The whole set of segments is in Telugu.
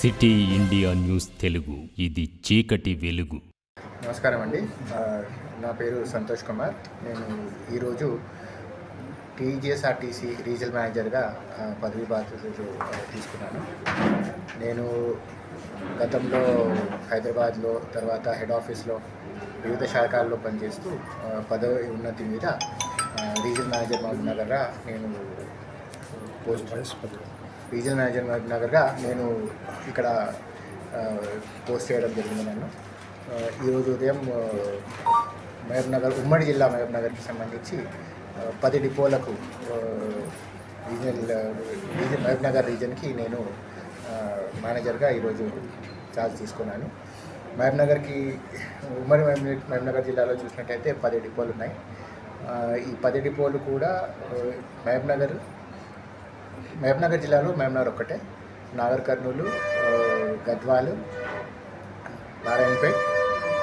సిటీ ఇండియా న్యూస్ తెలుగు, ఇది చీకటి వెలుగు. నమస్కారం అండి. నా పేరు సంతోష్ కుమార్. నేను ఈరోజు టీజీఎస్ఆర్టీసీ రీజనల్ మేనేజర్గా పదవి బాధ్యతలు తీసుకున్నాను. నేను గతంలో హైదరాబాద్లో, తర్వాత హెడ్ ఆఫీస్లో వివిధ శాఖల్లో పనిచేస్తూ పదవి ఉన్నతి మీద రీజనల్ మేనేజర్ మహబూబ్నగర్గా నేను రీజనల్ మేనేజర్ మహబూబ్నగర్గా నేను ఇక్కడ పోస్ట్ చేయడం జరిగింది. నన్ను ఈరోజు ఉదయం మహబూబ్నగర్, ఉమ్మడి జిల్లా మహబూబ్నగర్కి సంబంధించి 10 డిపోలకు మహబూబ్నగర్ రీజన్కి నేను మేనేజర్గా ఈరోజు ఛార్జ్ తీసుకున్నాను. మహబూబ్నగర్కి, ఉమ్మడి మహబూబ్నగర్ జిల్లాలో చూసినట్టయితే 10 డిపోలు ఉన్నాయి. ఈ 10 డిపోలు కూడా మహబూబ్నగర్ జిల్లాలో మహబూబ్నగర్ ఒక్కటే, నాగర్ కర్నూలు, గద్వాలు, నారాయణపేట్,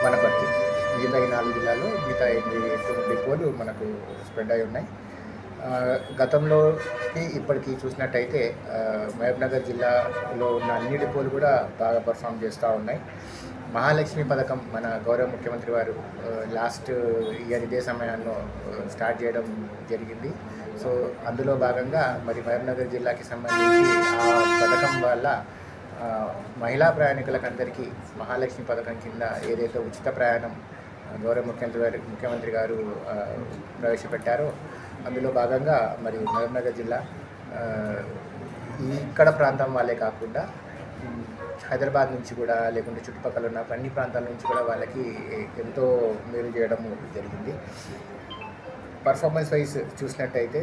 వనపర్తి, మిగతా ఈ 4 జిల్లాలో మిగతా 8 డిపోలు మనకు స్ప్రెడ్ అయి ఉన్నాయి. గతంలోకి ఇప్పటికీ చూసినట్టయితే మహబూబ్నగర్ జిల్లాలో ఉన్న అన్ని డిపోలు కూడా బాగా పర్ఫామ్ చేస్తూ ఉన్నాయి. మహాలక్ష్మి పథకం మన గౌరవ ముఖ్యమంత్రి వారు లాస్ట్ ఇయర్ ఇదే సమయంలో స్టార్ట్ చేయడం జరిగింది. సో అందులో భాగంగా మరి మహబూబ్నగర్ జిల్లాకి సంబంధించి ఆ పథకం వల్ల మహిళా ప్రయాణికులకందరికీ మహాలక్ష్మి పథకం కింద ఏదైతే ఉచిత ప్రయాణం గౌరవ ముఖ్యమంత్రి గారు ప్రవేశపెట్టారో అందులో భాగంగా మరి మహబూబ్నగర్ జిల్లా ఇక్కడ ప్రాంతం వాళ్ళే కాకుండా హైదరాబాద్ నుంచి కూడా, లేకుంటే చుట్టుపక్కల ఉన్న అన్ని ప్రాంతాల నుంచి కూడా వాళ్ళకి ఎంతో మేలు చేయడం జరిగింది. పర్ఫార్మెన్స్ వైజ్ చూసినట్టయితే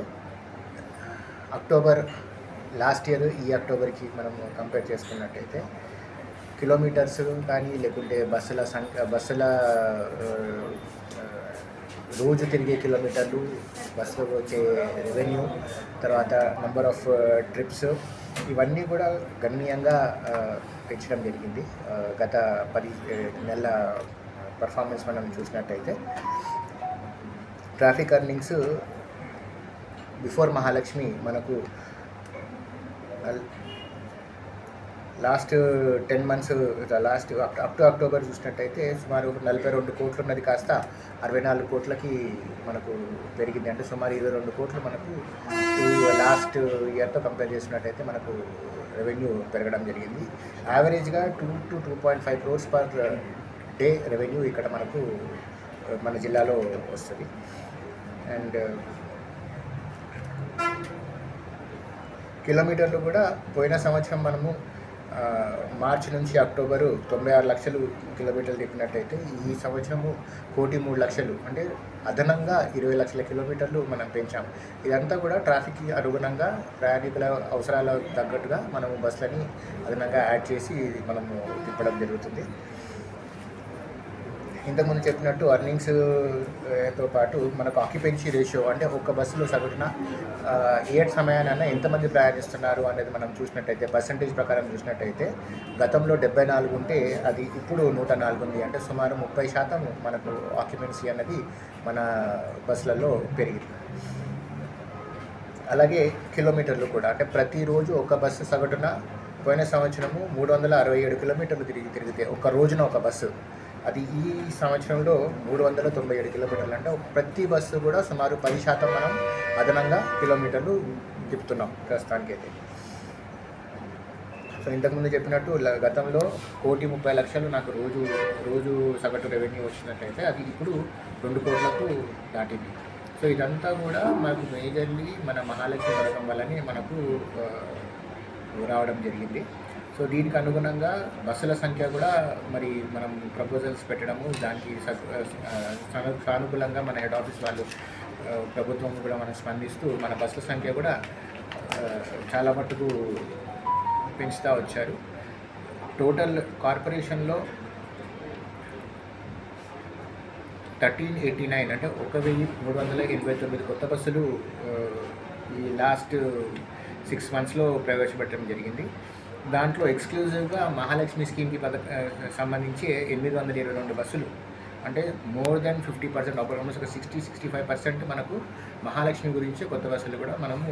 అక్టోబర్ లాస్ట్ ఇయర్ ఈ అక్టోబర్కి మనం కంపేర్ చేసుకున్నట్టయితే కిలోమీటర్స్ కానీ, లేకుంటే బస్సుల రోజు తిరిగే కిలోమీటర్లు, బస్సులో వచ్చే రెవెన్యూ, తర్వాత నెంబర్ ఆఫ్ ట్రిప్స్, ఇవన్నీ కూడా గణనీయంగా పెంచడం జరిగింది. గత 10 నెలల పర్ఫార్మెన్స్ మనం చూసినట్టయితే ట్రాఫిక్ ఎర్నింగ్స్ బిఫోర్ మహాలక్ష్మి మనకు last 10 months, last up to October చూసినట్టయితే సుమారు 42 కోట్లు ఉన్నది కాస్త 64 కోట్లకి మనకు పెరిగింది. అంటే సుమారు 22 కోట్లు మనకు లాస్ట్ ఇయర్తో కంపేర్ చేసినట్టయితే మనకు రెవెన్యూ పెరగడం జరిగింది. యావరేజ్గా 2 to 2.5 crores per day revenue ఇక్కడ మనకు మన జిల్లాలో వస్తుంది. అండ్ కిలోమీటర్లు కూడా పోయిన సంవత్సరం మనము మార్చి నుంచి అక్టోబరు 96 లక్షలు కిలోమీటర్లు తిప్పినట్టయితే ఈ సంవత్సరము 1,03,00,000, అంటే అదనంగా 20 లక్షల కిలోమీటర్లు మనం పెంచాం. ఇదంతా కూడా ట్రాఫిక్కి అనుగుణంగా, ప్రయాణికుల అవసరాల తగ్గట్టుగా మనము బస్సులని అదనంగా యాడ్ చేసి మనము తిప్పడం జరుగుతుంది. ఇంతకుముందు చెప్పినట్టు అర్నింగ్స్తో పాటు మనకు ఆక్యుపెన్సీ రేషియో, అంటే ఒక్క బస్సులో సగటున ఏ సమయానైనా ఎంతమంది ప్రయాణిస్తున్నారు అనేది మనం చూసినట్టయితే పర్సంటేజ్ ప్రకారం చూసినట్టయితే గతంలో 74 ఉంటే అది ఇప్పుడు 104 ఉంది. అంటే సుమారు 30% మనకు ఆక్యుపెన్సీ అన్నది మన బస్సులలో పెరిగింది. అలాగే కిలోమీటర్లు కూడా, అంటే ప్రతిరోజు ఒక బస్సు సగటున పోయిన సంవత్సరము 367 కిలోమీటర్లు తిరిగితే ఒక రోజున ఒక బస్సు, అది ఈ సంవత్సరంలో 397 కిలోమీటర్లు. అంటే ప్రతి బస్సు కూడా సుమారు 10% మనం అదనంగా కిలోమీటర్లు తిప్పుతున్నాం ప్రస్తుతానికి అయితే. సో ఇంతకుముందు చెప్పినట్టు గతంలో 1,30,00,000 నాకు రోజు సగటు రెవెన్యూ వచ్చినట్లయితే అది ఇప్పుడు 2 కోట్లకు దాటింది. సో ఇదంతా కూడా మనకు మేజర్లీ మన మహాలక్ష్మి పథకం వల్లనే మనకు రావడం జరిగింది. సో దీనికి అనుగుణంగా బస్సుల సంఖ్య కూడా మరి మనం ప్రపోజల్స్ పెట్టడము, దానికి సానుకూలంగా మన హెడ్ ఆఫీస్ వాళ్ళు, ప్రభుత్వం కూడా మనం స్పందిస్తూ మన బస్సుల సంఖ్య కూడా చాలా మట్టుకు పెంచుతూ వచ్చారు. టోటల్ కార్పొరేషన్లో 1389, అంటే 1,389 కొత్త బస్సులు ఈ లాస్ట్ 6 మంత్స్లో ప్రవేశపెట్టడం జరిగింది. దాంట్లో ఎక్స్క్లూజివ్గా మహాలక్ష్మి స్కీమ్కి సంబంధించి 822 బస్సులు, అంటే మోర్ దెన్ 50%, ఆల్మోస్ట్ ఒక 60-65% మనకు మహాలక్ష్మి గురించి కొత్త బస్సులు కూడా మనము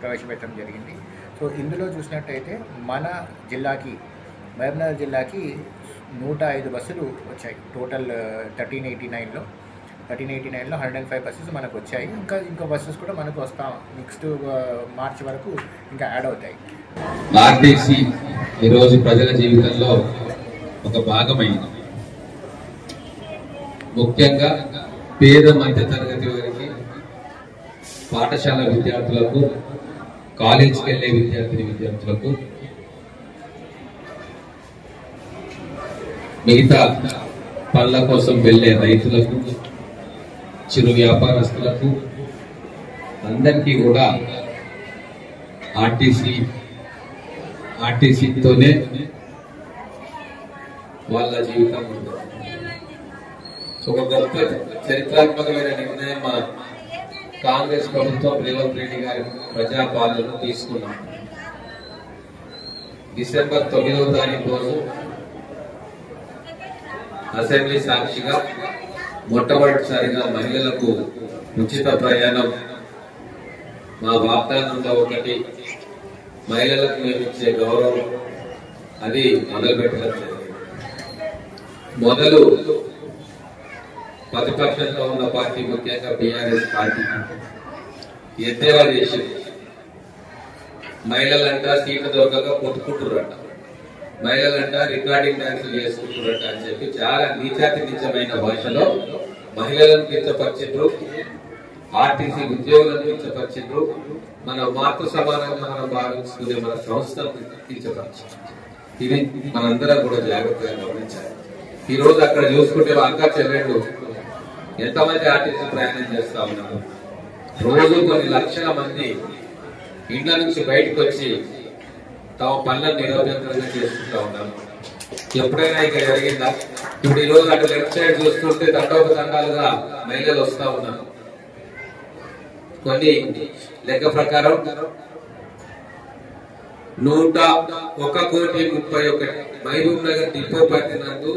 ప్రవేశపెట్టడం జరిగింది. సో ఇందులో చూసినట్టయితే మన జిల్లాకి మహబూబ్నగర్ జిల్లాకి 105 బస్సులు వచ్చాయి. టోటల్ 1389లో 105 బస్సెస్ మనకు వచ్చాయి. ఇంకా బస్సెస్ కూడా మనకు వస్తాం. నెక్స్ట్ మార్చ్ వరకు ఇంకా యాడ్ అవుతాయి. ఆర్టీసీ ఈరోజు ప్రజల జీవితంలో ఒక భాగమైంది. ముఖ్యంగా పేద మధ్య తరగతి వారికి, పాఠశాల విద్యార్థులకు, కాలేజీకి వెళ్లే విద్యార్థులకు, మిగతా పనుల కోసం వెళ్లే రైతులకు, చిరు వ్యాపారస్తులకు అందరికీ కూడా ఆర్టీసీతోనే వాళ్ళ జీవితం ఉంటుంది. ఒక గొప్ప చరిత్రాత్మకమైన నిర్ణయం మా కాంగ్రెస్ ప్రభుత్వం రేవంత్ రెడ్డి గారి ప్రజాపాలనను తీసుకున్నాం. డిసెంబర్ 9వ తారీఖు రోజు అసెంబ్లీ సాక్షిగా మొట్టమొదటిసారిగా మహిళలకు ఉచిత ప్రయాణం మా వాగ్దానంలో ఒకటి, మహిళలకు మేము ఇచ్చే గౌరవం, అది మొదలుపెట్టడం జరిగింది. మొదలు ప్రతిపక్షంలో ఉన్న పార్టీ, ముఖ్యంగా బీఆర్ఎస్ పార్టీ ఎద్దేవా చేసింది. మహిళలంట సీట్లు దొరకక కొట్టుకుంటున్నారట, మహిళలంట రికార్డింగ్ డాన్సులు చేసుకుంటున్నారట అని చెప్పి చాలా నీచాతి నీచమైన భాషలో మహిళలను కించపరిచిండ్రు, ఆర్టీసీ ఉద్యోగులను కించపరిచిండ్రు, మన మాతృ సమానంగా మనం భావించుకునే మన సంస్థను కించపరిచిండ్రు. ఇది మనందరం కూడా జాగ్రత్తగా గమనించాలి. ఈ రోజు అక్కడ చూసుకుంటే అక్క చెల్లెళ్ళు ఎంతమంది ఆర్టీసీ ప్రయాణం చేస్తా ఉన్నారు. రోజు కొన్ని లక్షల మంది ఇండ్ల నుంచి బయటకు వచ్చి తమ పనులను నిరభ్యంతరంగా చేసుకుంటా ఉన్నారు. ఎప్పుడైనా ఇక్కడ జరిగిందా? ఇప్పుడు ఈ రోజు అటు లెఫ్ట్ సైడ్ చూస్తుంటే తండోపతండాలుగా మహిళలు వస్తా ఉన్నారు. కొన్ని లెక్క ప్రకారం 101,31,000 మహబూబ్ నగర్ డిపో పరిధి నందు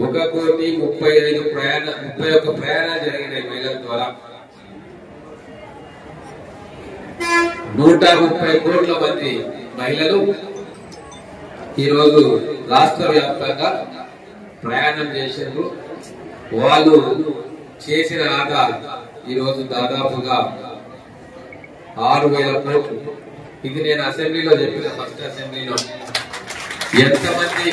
1,35,31 ప్రయాణాలు జరిగినాయి మహిళల ద్వారా. 130 కోట్ల మంది మహిళలు ఈరోజు రాష్ట్ర వ్యాప్తంగా ప్రయాణం చేశారు. వాళ్ళు చేసిన ఆదా ఈరోజు దాదాపుగా 6,000 కోట్లు. ఇది నేను అసెంబ్లీలో చెప్పిన, ఫస్ట్ అసెంబ్లీలో ఎంతమంది,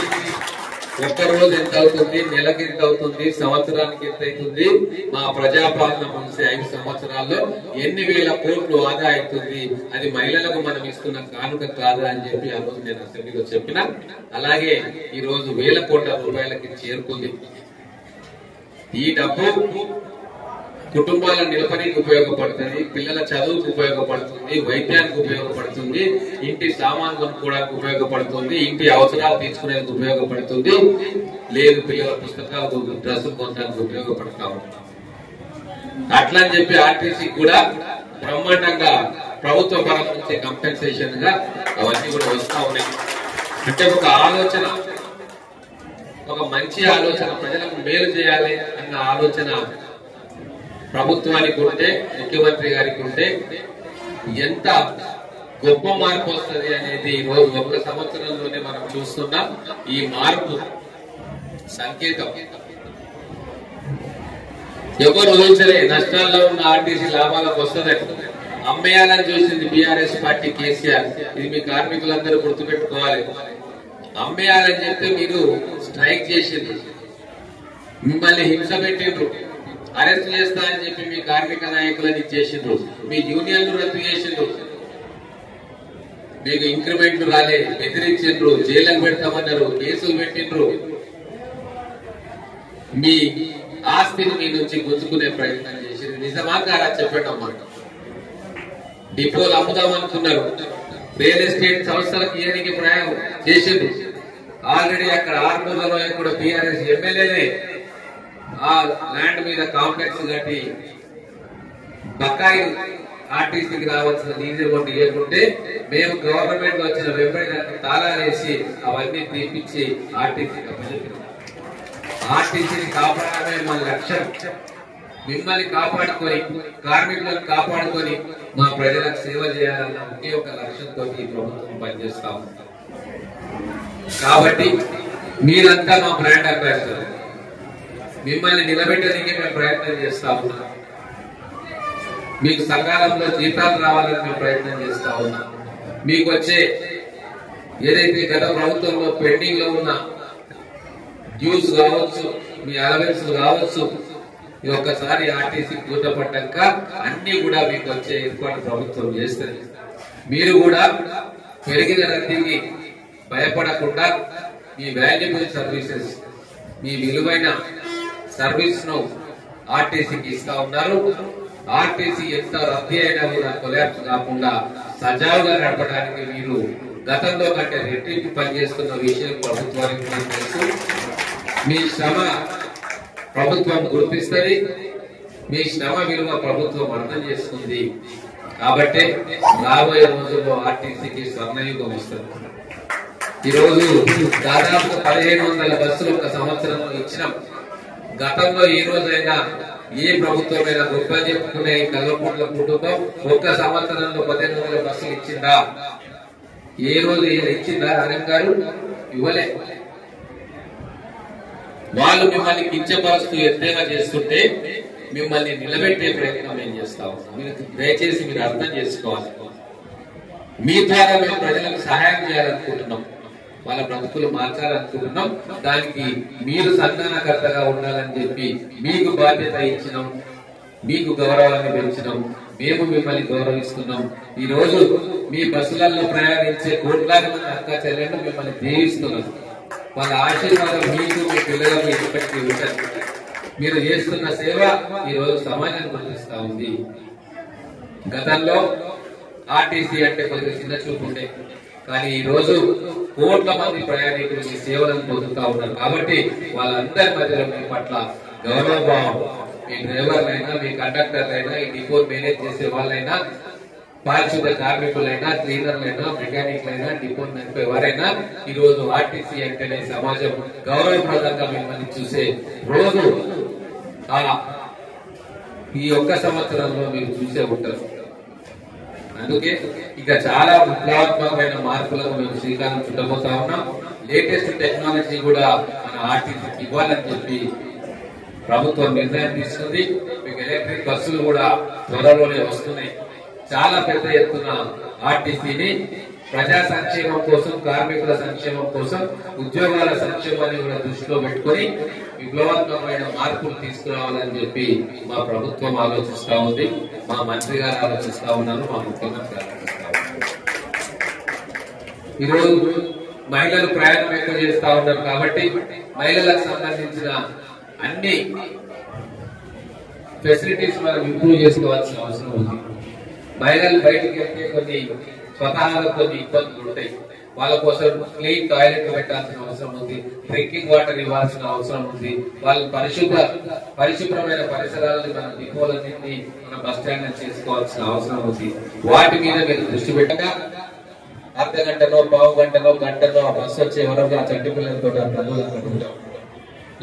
ఒక్క రోజు ఎంత అవుతుంది, నెలకి ఎంత అవుతుంది, సంవత్సరానికి ఎంత అవుతుంది, మా ప్రజాపాలన ముగిసే 5 సంవత్సరాల్లో ఎన్ని వేల కోట్లు ఆదా అవుతుంది, అది మహిళలకు మనం ఇస్తున్న కానుక కాదా అని చెప్పి ఆ రోజు నేను అసెంబ్లీలో చెప్పిన. అలాగే ఈ రోజు వేల కోట్ల రూపాయలకి చేరుకుంది. ఈ డబ్బు కుటుంబాలను నిలపడానికి ఉపయోగపడుతుంది, పిల్లల చదువుకు ఉపయోగపడుతుంది, వైద్యానికి ఉపయోగపడుతుంది, ఇంటి సామాన్ కొనుక్కోవడానికి ఉపయోగపడుతుంది, ఇంటి అవసరాలు తీర్చుకునేందుకు ఉపయోగపడుతుంది, లేదు పిల్లల పుస్తకాలు డ్రెస్సులు కొనడానికి ఉపయోగపడతాము. అట్లా అని చెప్పి ఆర్టీసీ కూడా బ్రహ్మాండంగా ప్రభుత్వ పరం నుంచి కంపెన్సేషన్ గా అవన్నీ కూడా వస్తా ఉన్నాయి. అంటే ఒక ఆలోచన, ఒక మంచి ఆలోచన, ప్రజలకు మేలు చేయాలి అన్న ఆలోచన ప్రభుత్వానికి ఉంటే, ముఖ్యమంత్రి గారికి ఉంటే ఎంత గొప్ప మార్పు వస్తుంది అనేది ఈ రోజు 1 సంవత్సరంలోనే మనం చూస్తున్నాం. ఈ మార్పు సంకేతం ఎవరు ఊహించలే. నష్టాల్లో ఉన్న ఆర్టీసీ లాభాలకు వస్తుందని అమ్మేయాలని చూసింది బీఆర్ఎస్ పార్టీ, కేసీఆర్. ఇది మీ కార్మికులందరూ గుర్తుపెట్టుకోవాలి. అమ్మేయాలని చెప్తే మీరు స్ట్రైక్ చేసిండ్రు, మిమ్మల్ని హింస పెట్టిండ్రు, అరెస్ట్ చేస్తా అని చెప్పి మీ కార్మిక నాయకులని చేసిండ్రు, మీ యూనియన్లు రద్దు చేసిండ్రు, మీకు ఇంక్రిమెంట్లు రాలే, బెదిరించిండ్రు, జైలకు పెడతామన్నారు, కేసులు పెట్టిండ్రు, మీ ఆస్తిని మీ నుంచి గుంజుకునే ప్రయత్నం చేసిండ్రు. నిజమా కాదా చెప్పండి అన్నమాట. డిపోలు అమ్ముదాం అనుకున్నారు, రియల్ ఎస్టేట్ సంస్థలకు ఇయనికి ప్రయాణం చేసిండ్రు. ఆల్రెడీ అక్కడ ఆర్మూర్లలో కూడా బీఆర్ఎస్ ఎమ్మెల్యేనే ఆ ల్యాండ్ మీద కాంప్లెక్స్ కట్టి బకాయి ఆర్టీసీకి రావాల్సిన డీజిల్ వంటి ఇవ్వకుంటే మేము గవర్నమెంట్ వచ్చిన వెంబడి దానికి తాళాలేసి అవన్నీ తీపిచ్చి ఆర్టీసీని కాపాడమే మన లక్ష్యం. మిమ్మల్ని కాపాడుకొని కార్మికులను కాపాడుకొని మా ప్రజలకు సేవ చేయాలన్న ఒకే ఒక లక్ష్యంతో ఈ ప్రభుత్వం పనిచేస్తా ఉంది. కాబట్టి మీరంతా మా బ్రాండ్ అంబాసిడర్. మిమ్మల్ని నిలబెట్టడానికి మేము ప్రయత్నం చేస్తా ఉన్నాం. మీకు సకాలంలో జీతాలు రావాలని మేము ప్రయత్నం చేస్తా ఉన్నాం. మీకు వచ్చే ఏదైతే గత ప్రభుత్వంలో పెండింగ్ లో ఉన్న డ్యూస్ కావచ్చు, మీ అలవెన్స్ కావచ్చు, ఈ ఒక్కసారి ఆర్టీసీ కూటపడ్డాక అన్ని కూడా మీకు వచ్చే ఏర్పాటు ప్రభుత్వం చేస్తుంది. మీరు కూడా పెరిగిన రద్దీకి భయపడకుండా మీ వాల్యుబుల్ సర్వీసెస్, మీ విలువైన సర్వీస్ ను ఆర్టీసీకి ఇస్తా ఉన్నారు. ఆర్టీసీ ఎంత రద్దీ అయినా కూడా కొలాప్స్ కాకుండా సజావుగా నడపడానికి మీరు గతంలో కంటే రెట్టింపు పనిచేస్తున్న విషయం ప్రభుత్వానికి తెలుసు. మీ శ్రమ ప్రభుత్వం గుర్తిస్తుంది, మీ శ్రమ విలువ ప్రభుత్వం అర్థం చేస్తుంది. కాబట్టి రాబోయే రోజుల్లో ఆర్టీసీకి స్వర్ణయుగం వస్తుంది. ఈరోజు దాదాపు 1500 బస్సులు ఒక సంవత్సరంలో ఇచ్చినాం. గతంలో ఈ రోజైనా ఏ ప్రభుత్వమైనా గొప్ప చెప్పుకునే కల్వకుంట్ల కుటుంబం ఒక్క సంవత్సరంలో 1500 బస్సులు ఇచ్చిందా? ఏ రోజు ఇచ్చిందా? ఆనంద్ గారు ఇవ్వలే. వాళ్ళు మిమ్మల్ని కించపరుస్తూ ఎద్దేవా చేస్తుంటే మిమ్మల్ని నిలబెట్టే ప్రయత్నం ఏం చేస్తాం. మీరు దయచేసి మీరు అర్థం చేసుకోవాలి. మీ ద్వారా మేము ప్రజలకు సహాయం చేయాలనుకుంటున్నాం, వాళ్ళ బ్రతుకులు మార్చాలనుకుంటున్నాం. దానికి మీరు సంధానకర్తగా ఉండాలని చెప్పి మీకు బాధ్యత ఇచ్చినాం, మీకు గౌరవాన్ని పెంచినాం. మేము మిమ్మల్ని గౌరవిస్తున్నాం. ఈ రోజు మీ బస్సులలో ప్రయాణించే కోట్లాది మంది అక్క చెల్లెళ్ళు మిమ్మల్ని దీవిస్తున్నారు. వాళ్ళ ఆశీర్వాదం మీకు, మీ పిల్లలకు ఇప్పటికీ ఉంటుంది. మీరు చేస్తున్న సేవ ఈ రోజు సమాజం గుర్తిస్తా ఉంది. గతంలో ఆర్టీసీ అంటే కొద్దిగా చిన్న చూపు ఉండే, కానీ ఈ రోజు కోట్ల మంది ప్రయాణికులు మీ సేవలను పొందుతా ఉన్నారు. కాబట్టి వాళ్ళందరి మధ్యలో మీ పట్ల గౌరవభావం, మీ డ్రైవర్లైనా, మీ కండక్టర్లైనా, ఈ డిపో మేనేజ్ చేసే వాళ్ళైనా, పారిశుద్ధ కార్మికులైనా, క్లీనర్లైనా, మెకానిక్లైనా, డిపో నడిపే వారైనా ఈ రోజు ఆర్టీసీ అంటేనే సమాజం గౌరవప్రదంగా మిమ్మల్ని చూసే రోజు ఈ ఒక్క సంవత్సరంలో మీరు చూసే ఉంటారు. అందుకే ఇక చాలా విప్లవాత్మకమైన మార్పులకు మేము శ్రీకారం చుట్టబోతా ఉన్నాం. లేటెస్ట్ టెక్నాలజీ కూడా మన ఆర్టీసీకి ఇవ్వాలని చెప్పి ప్రభుత్వం నిర్ణయం తీసుకుంది. మీకు ఎలక్ట్రిక్ బస్సులు కూడా త్వరలోనే వస్తున్నాయి. చాలా పెద్ద ఎత్తున ఆర్టీసీని ప్రజా సంక్షేమం కోసం, కార్మికుల సంక్షేమం కోసం, ఉద్యోగాల సంక్షేమాన్ని కూడా దృష్టిలో పెట్టుకుని విప్లవాత్మకమైన మార్పులు తీసుకురావాలని చెప్పి మా ప్రభుత్వం ఆలోచిస్తా ఉంది, మా మంత్రి గారు ఆలోచిస్తా ఉన్నారు, మా ముఖ్యమంత్రి ఆలోచిస్తా ఉన్నారు. ఈరోజు మహిళలు ప్రయాణం ఎక్కువ చేస్తా ఉన్నారు కాబట్టి మహిళలకు సంబంధించిన అన్ని ఫెసిలిటీస్ మనం ఇంప్రూవ్ చేసుకోవాల్సిన అవసరం ఉంది. మహిళలు బయటికి వెళ్తే కొన్ని స్వతహాగా కొన్ని ఇబ్బందులు ఉంటాయి. వాళ్ళ కోసం క్లీన్ టాయిలెట్ పెట్టాల్సిన అవసరం ఉంది, డ్రింకింగ్ వాటర్ ఇవ్వాల్సిన అవసరం ఉంది. వాళ్ళ పరిశుభ్రమైన పరిసరాలను మన డిపోలన్నింటినీ మన బస్ స్టాండ్ చేసుకోవాల్సిన అవసరం ఉంది. వాటి మీద మీరు దృష్టి పెట్టక అర్ధ గంటలో, పావు గంటలో, గంటలో ఆ బస్సు వచ్చే వరకు ఆ చంటి పిల్లలతో ఉంటాం.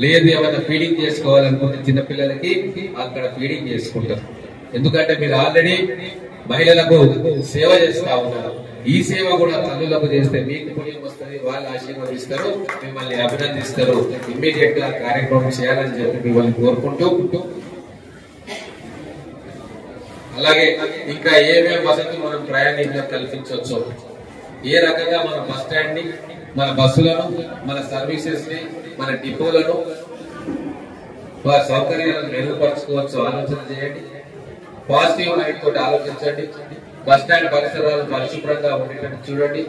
లేదు ఏమైనా ఫీడింగ్ చేసుకోవాలనుకుంటే చిన్నపిల్లలకి అక్కడ ఫీడింగ్ చేసుకుంటారు. ఎందుకంటే మీరు ఆల్రెడీ మహిళలకు సేవ చేస్తా ఉన్నారు. ఈ సేవ కూడా తల్లులకు చేస్తే మీకు పుణ్యం వస్తుంది, వాళ్ళు ఆశీర్వదిస్తారు, మిమ్మల్ని అభినందిస్తారు. ఇమ్మీడియట్ గా కార్యక్రమం చేయాలని చెప్పి మిమ్మల్ని కోరుకుంటూ, అలాగే ఇంకా ఏమేమి వసతులు మనం ప్రయాణికులకు కల్పించవచ్చు, ఏ రకంగా మన బస్ స్టాండ్ ని, మన బస్సులను, మన సర్వీసెస్ ని, మన డిపోలను, వారి సౌకర్యాలను మెరుగుపరచుకోవచ్చు ఆలోచన చేయండి. పాజిటివ్ మైండ్ తోటి ఆలోచించండి. బస్ స్టాండ్ పరిసరాలు పరిశుభ్రంగా ఉండేటట్టు చూడండి.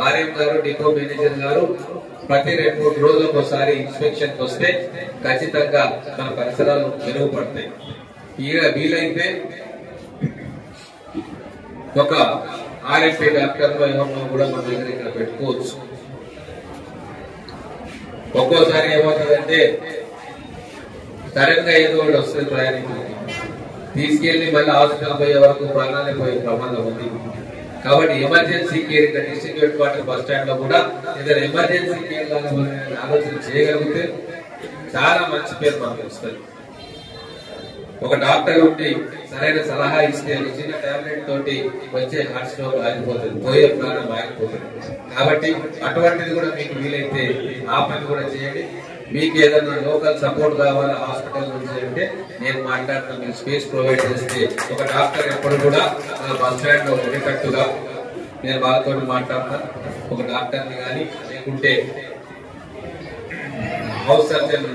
ఆర్ఎం గారు, డిపో మేనేజర్ గారు ప్రతి 2-3 రోజులకు ఒకసారి ఇన్స్పెక్షన్ వస్తే ఖచ్చితంగా మన పరిసరాలు మెరుగుపడతాయి. వీలైతే ఒక ఆర్ఎంపీ డాక్టర్లో ఏమన్నా కూడా మన దగ్గర ఇక్కడ పెట్టుకోవచ్చు. ఒక్కోసారి ఏమవుతుందంటే సడన్ గా ఏదో ఒకటి వస్తుంది, ప్రయాణికులు తీసుకెళ్లి మళ్ళీ హాస్పిటల్ పోయే వరకు ప్రాణాలే పోయే ప్రమాదం ఉంది. కాబట్టి emergency care district head quarter bus stand లో కూడా ఏదైనా ఎమర్జెన్సీ కేర్ లాగా ఆలోచన చేయగలిగితే చాలా మంచి పేరు మనకు వస్తుంది. ఒక డాక్టర్ ఉండి సరైన సలహా ఇస్తే చిన్న టాబ్లెట్ తోటి వచ్చే హార్ట్ స్ట్రోక్ ఆగిపోతుంది, పోయే ప్రాణం ఆగిపోతుంది. కాబట్టి అటువంటిది కూడా మీకు వీలైతే ఆ పని కూడా చేయండి. మీకు ఏదైనా లోకల్ సపోర్ట్ కావాలా హాస్పిటల్ నుంచి అంటే నేను మాట్లాడుతాను, మీరు స్పేస్ ప్రొవైడ్ చేస్తే ఒక డాక్టర్ ఎప్పుడు కూడా బస్ స్టాండ్ లో ఉండేటట్టుగా నేను వాళ్ళతో మాట్లాడతాను. ఒక డాక్టర్ని కానీ లేకుంటే హౌస్ సర్జన్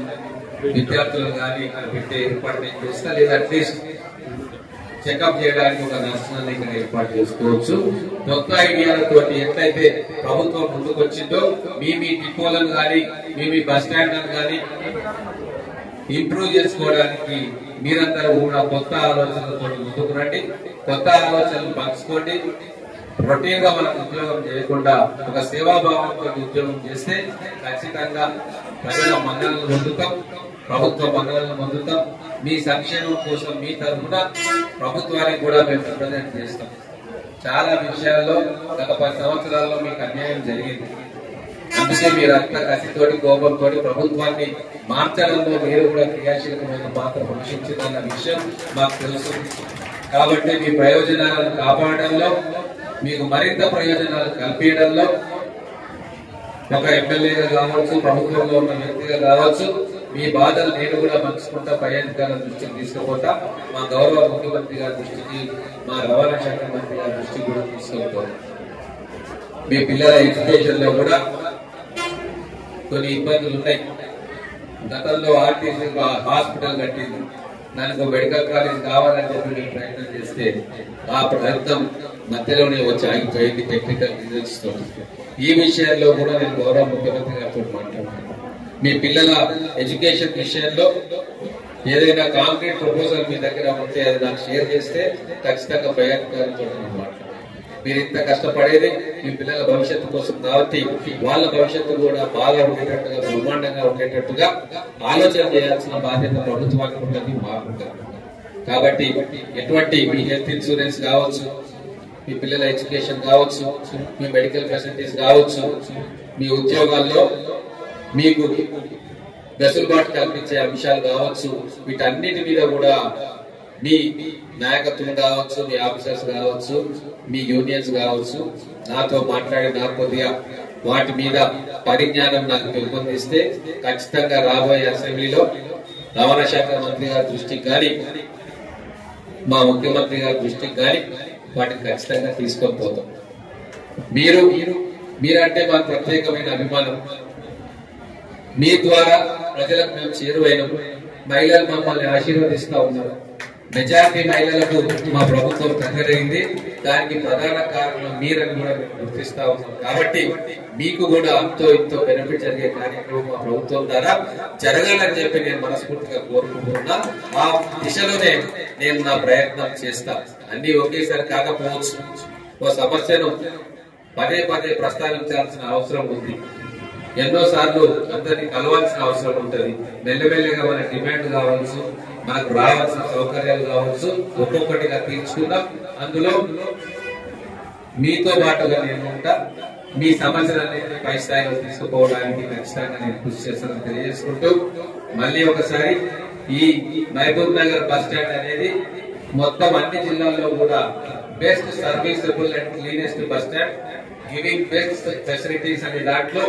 విద్యార్థులను కానీ ఇక్కడ పెట్టే ఏర్పాటు నేను చేస్తా, లేదా అట్లీస్ట్ చెకప్ చేయడానికి ఒక నర్సుని ఇక్కడ ఏర్పాటు చేసుకోవచ్చు. కొత్త ఐడియాలతో ఎట్లయితే ప్రభుత్వం ముందుకు వచ్చిందో మీ డిపోలను కానీ మీ బస్ స్టాండ్లను కానీ ఇంప్రూవ్ చేసుకోవడానికి మీరందరూ కూడా కొత్త ఆలోచనలతో ముందుకు రండి. కొత్త ఆలోచనలు పంచుకోండి. రొటీన్ గా మనం ఉద్యోగం చేయకుండా ఒక సేవాభావంతో ఉద్యోగం చేస్తే ఖచ్చితంగా ప్రజల మన్ననలు పొందుతాం, ప్రభుత్వ మన్ననలు పొందుతాం. మీ సంక్షేమం కోసం మీ తరఫున ప్రభుత్వానికి కూడా మేము రిప్రజెంట్ చేస్తాం. చాలా విషయాల్లో గత 10 సంవత్సరాల్లో మీకు అన్యాయం జరిగింది. అందుకే మీరు అంత కసితోటి కోపంతో ప్రభుత్వాన్ని మార్చడంలో మీరు కూడా క్రియాశీలకమైన పాత్ర పోషించిందన్న విషయం మాకు తెలుసు. కాబట్టి మీ ప్రయోజనాలను కాపాడడంలో, మీకు మరింత ప్రయోజనాలు కల్పించడంలో ఒక ఎమ్మెల్యేగా కావచ్చు, ప్రభుత్వంలో ఉన్న వ్యక్తిగా కావచ్చు, మీ బాధలు నేను కూడా పంచుకుంటా, పై అధికారుల దృష్టికి తీసుకుపోతా, మా గౌరవ ముఖ్యమంత్రి గారి దృష్టికి, మా రవాణా శాఖ మంత్రి గారి దృష్టికి కూడా తీసుకుపోతాం. మీ పిల్లల ఎడ్యుకేషన్ లో కూడా కొన్ని ఇబ్బందులు ఉన్నాయి. గతంలో ఆర్టీసీ హాస్పిటల్ కట్టింది, దానికి మెడికల్ కాలేజ్ కావాలని చెప్పి నేను ప్రయత్నం చేస్తే ఆ ప్రయత్నం మధ్యలోనే వచ్చి ఆగిపోయింది టెక్నికల్ రీజన్స్ తో. ఈ విషయాల్లో కూడా నేను గౌరవ ముఖ్యమంత్రి గారితో మాట్లాడుతున్నాను. మీ పిల్లల ఎడ్యుకేషన్ విషయంలో ఏదైనా కాంక్రీట్ ప్రపోజల్ మీ దగ్గర ఉంటే అది నాకు షేర్ చేస్తే ఖచ్చితంగా పై అధికారులతో నేను మాట్లాడతాను. మీరు ఇంత కష్టపడేది మీ పిల్లల భవిష్యత్తు కోసం కాబట్టి వాళ్ళ భవిష్యత్తు కూడా బాగా ఉండేటట్టుగా, బ్రహ్మాండంగా ఉండేటట్టుగా ఆలోచన చేయాల్సిన బాధ్యత ప్రభుత్వానికి ఉంటుంది, మాకుంటుంది. కాబట్టి ఎటువంటి మీ హెల్త్ ఇన్సూరెన్స్ కావచ్చు, మీ పిల్లల ఎడ్యుకేషన్ కావచ్చు, మీ మెడికల్ ఫెసిలిటీస్ కావచ్చు, మీ ఉద్యోగాల్లో మీకు వెసులుబాటు కల్పించే అంశాలు కావచ్చు, వీటన్నిటి మీద కూడా మీ నాయకత్వం కావచ్చు, మీ ఆఫీసర్స్ కావచ్చు, మీ యూనియన్స్ కావచ్చు, నాతో మాట్లాడి నాకు కొద్దిగా వాటి మీద పరిజ్ఞానం నాకు పెంపొందిస్తే ఖచ్చితంగా రాబోయే అసెంబ్లీలో రవాణా శాఖ మంత్రి గారి దృష్టికి కానీ, మా ముఖ్యమంత్రి గారి దృష్టికి కానీ వాటిని ఖచ్చితంగా తీసుకొని పోతాం. మీరంటే మాకు ప్రత్యేకమైన అభిమానం. మీ ద్వారా ప్రజలకు మేము చేరువైనాము. మహిళలు మమ్మల్ని ఆశీర్వదిస్తా ఉన్నారు. మెజారిటీ మహిళలకు మా ప్రభుత్వం దగ్గరైంది. దానికి ప్రధాన కారణం మీరని కూడా మేము గుర్తిస్తా ఉన్నాం. కాబట్టి మీకు కూడా అంతో ఇంతో బెనిఫిట్ జరిగే కార్యక్రమం మా ప్రభుత్వం ద్వారా జరగాలని చెప్పి నేను మనస్ఫూర్తిగా కోరుకుంటున్నా. ఆ దిశలోనే నేను నా ప్రయత్నం చేస్తా. అన్ని ఒకేసారి కాకపోవచ్చు. ఓ సమస్యను పదే పదే ప్రస్తావించాల్సిన అవసరం ఉంది. ఎన్నోసార్లు అందరినీ కలవాల్సిన అవసరం ఉంటుంది. మెల్లమెల్లగా మన డిమాండ్ కావచ్చు, మనకు రావాల్సిన సౌకర్యాలు కావచ్చు, ఒక్కొక్కటిగా తీర్చుకుందాం. అందులో మీతో పాటుగా నేను ఉంటా. మీ సమస్యలన్నింటినీ పై స్థాయిలో తీసుకుపోవడానికి ఖచ్చితంగా నేను కృషి చేస్తానని తెలియజేసుకుంటూ, మళ్ళీ ఒకసారి ఈ మహబూబ్ నగర్ బస్ స్టాండ్ అనేది మొత్తం అన్ని జిల్లాల్లో కూడా best serviceable and cleanest bus stand, giving best facilities అనే దాంట్లో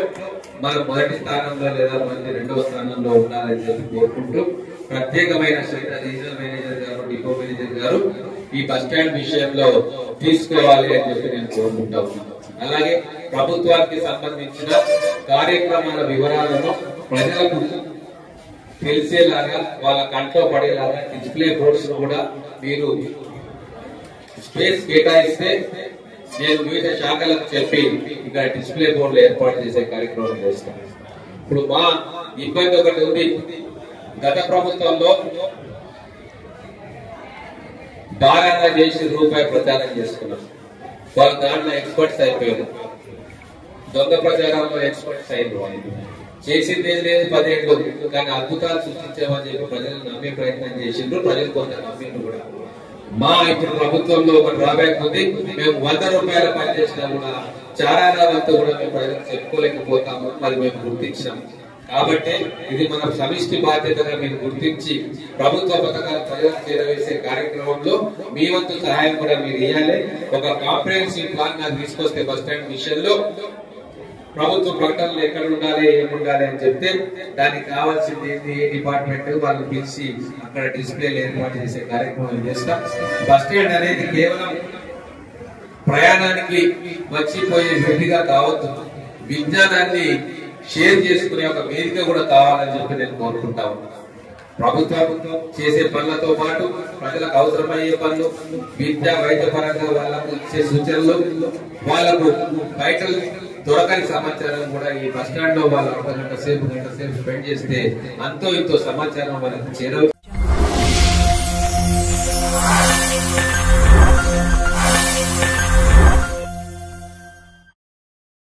మనం మొదటి స్థానంలో లేదా మంది 2వ స్థానంలో ఉండాలని చెప్పి కోరుకుంటూ, ప్రత్యేకమైన శ్రద్ధ రీజనల్ మేనేజర్ గారు, డిపో మేనేజర్ గారు ఈ బస్ స్టాండ్ విషయంలో తీసుకోవాలి అని చెప్పి నేను కోరుకుంటా ఉన్నాను. అలాగే ప్రభుత్వానికి సంబంధించిన కార్యక్రమాల వివరాలను ప్రజలకు తెలిసేలాగా, వాళ్ళ కంట్లో పడేలాగా డిస్ప్లే బోర్డ్స్ కూడా మీరు స్పేస్ కేటాయిస్తే నేను వివిధ శాఖలకు చెప్పి ఇక్కడ డిస్ప్లే బోర్డులు ఏర్పాటు చేసే కార్యక్రమం చేస్తాం. ఇప్పుడు మా ఇబ్బంది ఒకటి ఉంది. గత ప్రభుత్వంలో బాగా చేసి రూపాయి ప్రచారం చేసుకున్నాం. వాళ్ళు దాంట్లో ఎక్స్పర్ట్స్ అయిపోయారు. దొంగ ప్రచారంలో ఎక్స్పర్ట్స్ అయిపోయారు. చేసింది ఏం లేదు 10 ఏళ్ళు, కానీ అద్భుతాలు సృష్టించామని చెప్పి ప్రజలు నమ్మే ప్రయత్నం చేసిండ్రు. ప్రజలు కొంత నమ్మిండ్రు కూడా. మా ఇప్పుడు ప్రభుత్వంలో ఒక డ్రాబ్యాక్ ఉంది. మేము 100 రూపాయల పని చేసినా కూడా చారానాలంతా కూడా మేము ప్రజలకు చెప్పుకోలేకపోతాము. మరి మేము గుర్తించినాం. కాబట్టి ఇది మన సమిష్టి బాధ్యతగా మీరు గుర్తించి ప్రభుత్వ పథకాలు ప్రజలకు చేరవేసే కార్యక్రమంలో మీ వంతు సహాయం కూడా మీరు ఇవ్వాలి. ఒక కాంప్రహెన్సివ్ ప్లాన్ నాకు తీసుకొస్తే బస్ స్టాండ్ మిషన్ లో ప్రభుత్వ ప్రకటనలు ఎక్కడ ఉండాలి ఏముండాలి అని చెప్తే దానికి కావాల్సింది ఏంటి, ఏ డిపార్ట్మెంట్ వాళ్ళని పిలిచి అక్కడ డిస్ప్లేలు ఏర్పాటు చేసే కార్యక్రమం చేస్తాం. బస్ స్టాండ్ అనేది కేవలం ప్రయాణానికి వచ్చిపోయే వ్యక్తిగా కావద్దు, విజ్ఞానాన్ని షేర్ చేసుకునే ఒక వేదిక కూడా కావాలని చెప్పి నేను కోరుకుంటా ఉన్నాను. ప్రభుత్వం చేసే పనులతో పాటు ప్రజలకు అవసరమయ్యే పనులు, విద్యా వైద్య పరంగా వాళ్ళకు ఇచ్చే సూచనలు, వాళ్ళకు బయట దొరకని సమాచారం కూడా ఈ బస్ స్టాండ్ లో వాళ్ళు గంట సేపు స్పెండ్ చేస్తే అంతో ఇంతో సమాచారం వాళ్ళకి చేరవుతుంది.